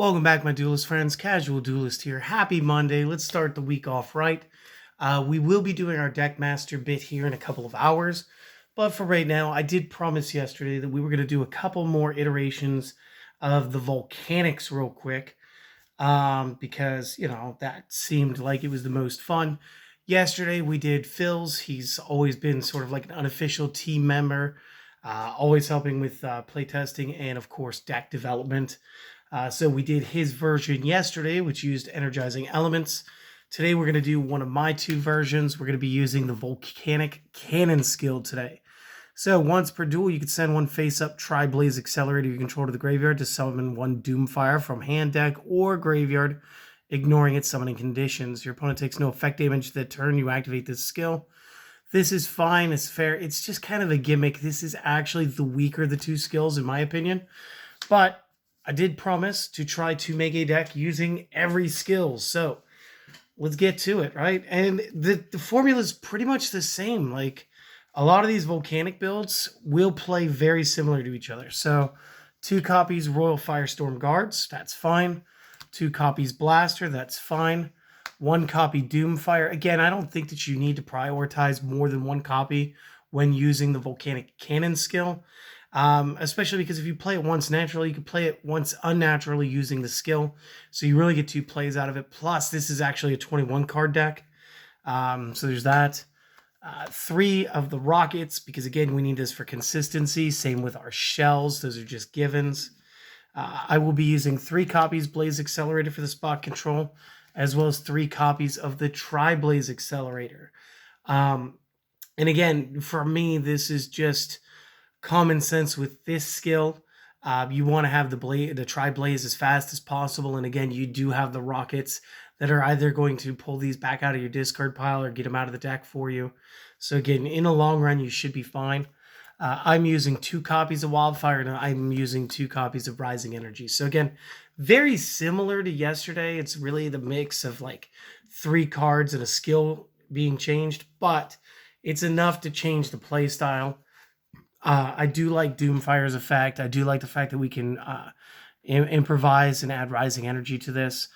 Welcome back, my Duelist friends. Casual Duelist here. Happy Monday. Let's start the week off right. We will be doing our deck master bit here in a couple of hours. But for right now, I did promise yesterday that we were going to do a couple more iterations of the Volcanics real quick. Because, that seemed like it was the most fun. Yesterday, we did Phil's. He's always been sort of like an unofficial team member, always helping with playtesting and, of course, deck development. So we did his version yesterday, which used energizing elements. Today we're going to do one of my two versions. We're going to be using the Volcanic Cannon skill today. So once per duel, you can send one face-up Tri-Blaze Accelerator you control to the graveyard to summon one Doomfire from hand, deck, or graveyard, ignoring its summoning conditions. Your opponent takes no effect damage that turn you activate this skill. This is fine, it's fair. It's just kind of a gimmick. This is actually the weaker of the two skills, in my opinion. But I did promise to try to make a deck using every skill, so let's get to it, right? And the formula is pretty much the same. Like, a lot of these Volcanic builds will play very similar to each other. So 2 copies Royal Firestorm Guards, that's fine. 2 copies Blaster, that's fine. 1 copy Doomfire. Again, I don't think that you need to prioritize more than 1 copy when using the Volcanic Cannon skill. Especially because if you play it once naturally, you can play it once unnaturally using the skill. So you really get 2 plays out of it. Plus, this is actually a 21 card deck. So there's that. 3 of the rockets, because again, we need this for consistency. Same with our shells. Those are just givens. I will be using 3 copies Blaze Accelerator for the spot control, as well as 3 copies of the Tri-Blaze Accelerator. And again, for me, this is just common sense with this skill. You want to have the Tri-Blaze as fast as possible, and again, you do have the rockets that are either going to pull these back out of your discard pile or get them out of the deck for you. So again, in the long run, you should be fine. I'm using 2 copies of Wildfire, and I'm using 2 copies of Rising Energy. So again, very similar to yesterday. It's really the mix of like 3 cards and a skill being changed, but it's enough to change the play style. I do like Doomfire's effect. I do like the fact that we can improvise and add Rising Energy to this.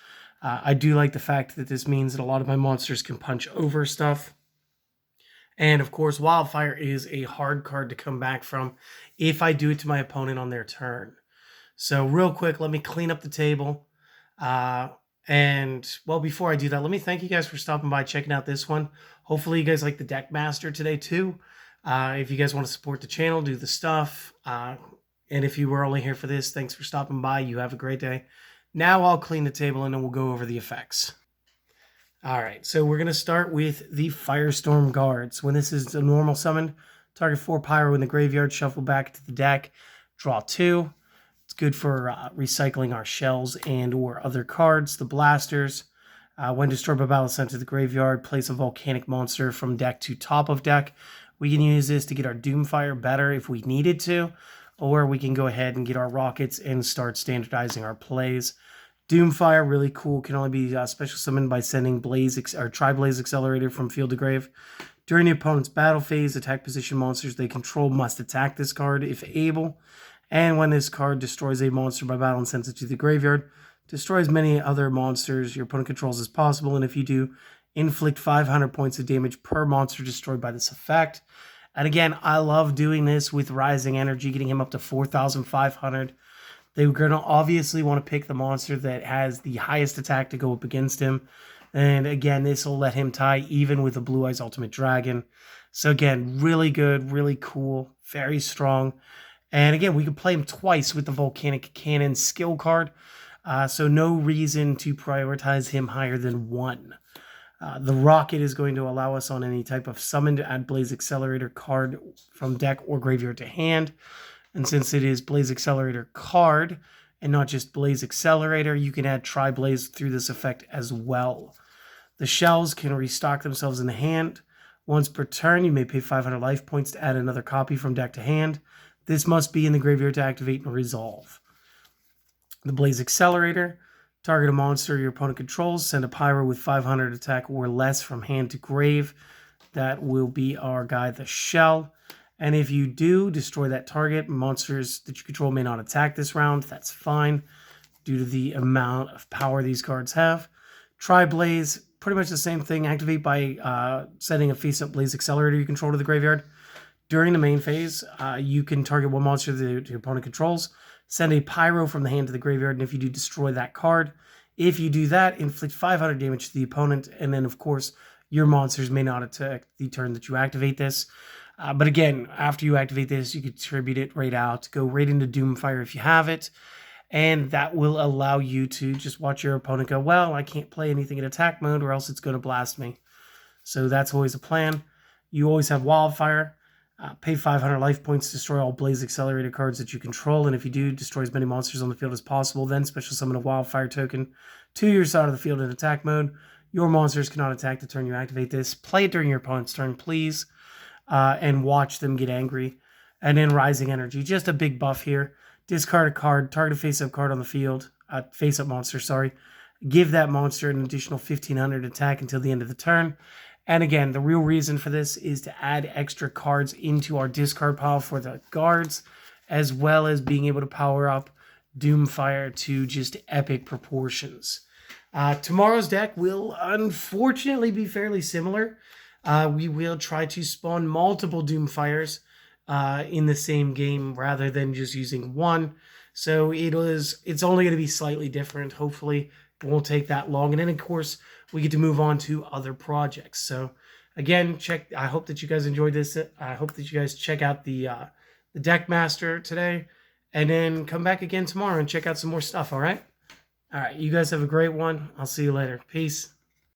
I do like the fact that this means that a lot of my monsters can punch over stuff. And of course, Wildfire is a hard card to come back from if I do it to my opponent on their turn. So real quick, let me clean up the table. And well, before I do that, let me thank you guys for stopping by, checking out this one. Hopefully you guys like the deck master today too. If you guys want to support the channel, do the stuff. And if you were only here for this, thanks for stopping by. You have a great day. Now I'll clean the table and then we'll go over the effects. All right, so we're going to start with the Firestorm Guards. When this is a normal summon, target 4 Pyro in the graveyard, shuffle back to the deck, draw 2. It's good for recycling our shells and or other cards. The Blasters, when destroyed by battle sent to the graveyard, place a Volcanic monster from deck to top of deck. We can use this to get our Doomfire better if we needed to, or we can go ahead and get our rockets and start standardizing our plays. Doomfire, really cool, can only be special summoned by sending Tri-Blaze Accelerator from field to grave. During the opponent's battle phase, attack position monsters they control must attack this card if able. And when this card destroys a monster by battle and sends it to the graveyard, destroy as many other monsters your opponent controls as possible, and if you do, inflict 500 points of damage per monster destroyed by this effect. And again, I love doing this with Rising Energy, getting him up to 4,500. They're going to obviously want to pick the monster that has the highest attack to go up against him. And again, this will let him tie even with the Blue Eyes Ultimate Dragon. So again, really good, really cool, very strong. And again, we can play him twice with the Volcanic Cannon skill card. So no reason to prioritize him higher than 1. The Rocket is going to allow us on any type of summon to add Blaze Accelerator card from deck or graveyard to hand. And since it is Blaze Accelerator card and not just Blaze Accelerator, you can add Tri-Blaze through this effect as well. The shells can restock themselves in the hand. Once per turn, you may pay 500 life points to add another copy from deck to hand. This must be in the graveyard to activate and resolve. The Blaze Accelerator, target a monster your opponent controls, send a Pyro with 500 attack or less from hand to grave. That will be our guy, the Shell. And if you do destroy that target, monsters that you control may not attack this round. That's fine. due to the amount of power these cards have. Tri-Blaze, pretty much the same thing. Activate by sending a face-up Blaze Accelerator you control to the graveyard. During the main phase, you can target one monster that your opponent controls, send a Pyro from the hand to the graveyard, and if you do, destroy that card. If you do that, inflict 500 damage to the opponent, and then, of course, your monsters may not attack the turn that you activate this. But again, after you activate this, you can tribute it right out, go right into Doomfire if you have it, and that will allow you to just watch your opponent go, well, I can't play anything in attack mode or else it's going to blast me. So that's always a plan. You always have Wildfire. Pay 500 life points, destroy all Blaze Accelerator cards that you control, and if you do, destroy as many monsters on the field as possible. Then special summon a Wildfire token to your side of the field in attack mode. Your monsters cannot attack the turn you activate this. Play it during your opponent's turn, please, and watch them get angry. And then Rising Energy, just a big buff here. Discard a card, target a face-up card on the field, face-up monster, sorry. Give that monster an additional 1500 attack until the end of the turn. And again, the real reason for this is to add extra cards into our discard pile for the guards, as well as being able to power up Doomfire to just epic proportions. Tomorrow's deck will unfortunately be fairly similar. We will try to spawn multiple Doomfires in the same game rather than just using one. So it's only going to be slightly different. Hopefully it won't take that long. And then, of course, we get to move on to other projects. So again, I hope that you guys enjoyed this. I hope that you guys check out the Deck Master today, and then come back again tomorrow and check out some more stuff. All right. You guys have a great one. I'll see you later. Peace.